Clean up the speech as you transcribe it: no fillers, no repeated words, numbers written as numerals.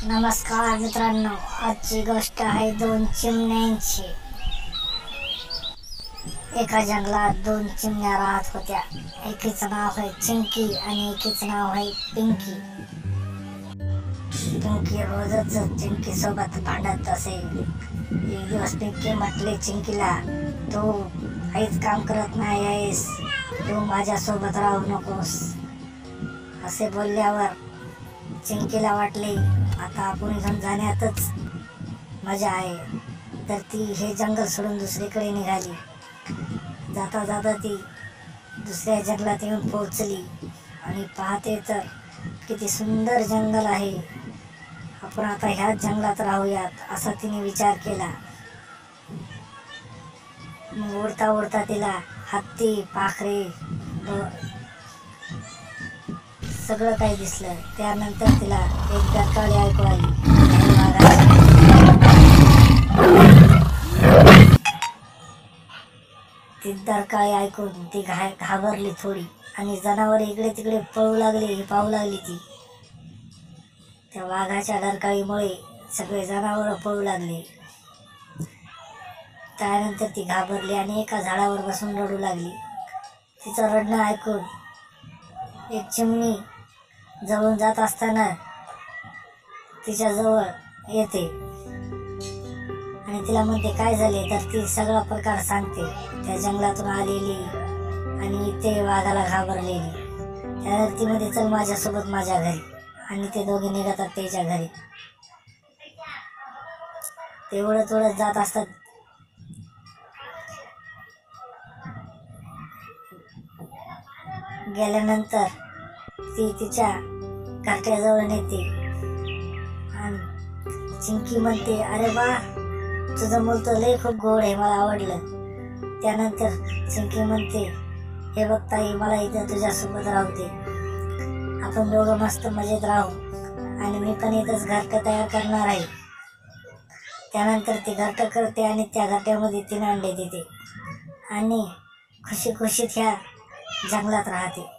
नमस्कार मित्रांनो, आजची गोष्ट आहे दोन चिमण्यांची। एका जंगलात दोन चिमण्या राहत होत्या। एकीचं नाव आहे चिंकी आणि एकीचं नाव आहे पिंकी। पिंकी रोजच चिंकी सोबत भांडत असे। एक दिवस पिंकी म्हटले चिंकीला, तू काहीच काम करत नाही आहेस, तू माझ्यासोबत राहू नकोस। असे बोलल्यावर चिंकीला वाटले आता आपण इथून जाण्यातच मजा आहे, तर ती हे जंगल सोडून दुसरीकडे निघाली। जाता जाता ती दुसऱ्या जंगलात येऊन पोहोचली आणि पाहते तर किती सुंदर जंगल आहे। आपण आता ह्याच जंगलात राहूयात असा तिने विचार केला। मग उडता उडता तिला हत्ती, पाखरे सगळं काही दिसलं। त्यानंतर तिला एक डरकाळी ऐकू आली। ती डरकाळी ऐकून ती घाबरली थोडी आणि जनावर इकडे तिकडे पळू लागले हे पाहू लागली ती। त्या वाघाच्या डरकाळीमुळे सगळे जनावर पळू लागले। त्यानंतर ती घाबरली आणि एका झाडावर बसून रडू लागली। तिचं रडणं ऐकून एक चिमणी जवळून जात असताना तिच्या जवळ येते आणि तिला म्हणते काय झाले, तर ती सगळा प्रकार सांगते, त्या जंगलातून आलेली आणि ते वाघाला घाबरलेली। त्यानंतर ती म्हणते चल माझ्यासोबत माझ्या घरी, आणि ते दोघे निघतात त्याच्या घरी। ते ओढत ओढत जात असतात। गेल्यानंतर ती तिच्या घरट्याजवळ नेते आणि चिंकी म्हणते, अरे बा, तुझं मूल तर लय खूप गोड आहे, मला आवडलं। त्यानंतर चिंकी म्हणते, हे बघ ताई, मला इथं तुझ्यासोबत राहू दे, आपण दोघं मस्त मजेत राहू, आणि मी पण इथंच घरटं तयार करणार आहे। त्यानंतर ती घरटं करते आणि त्या घरट्यामध्ये 3 अंडे देते आणि खुशी खुशीत ह्या जंगलात राहते।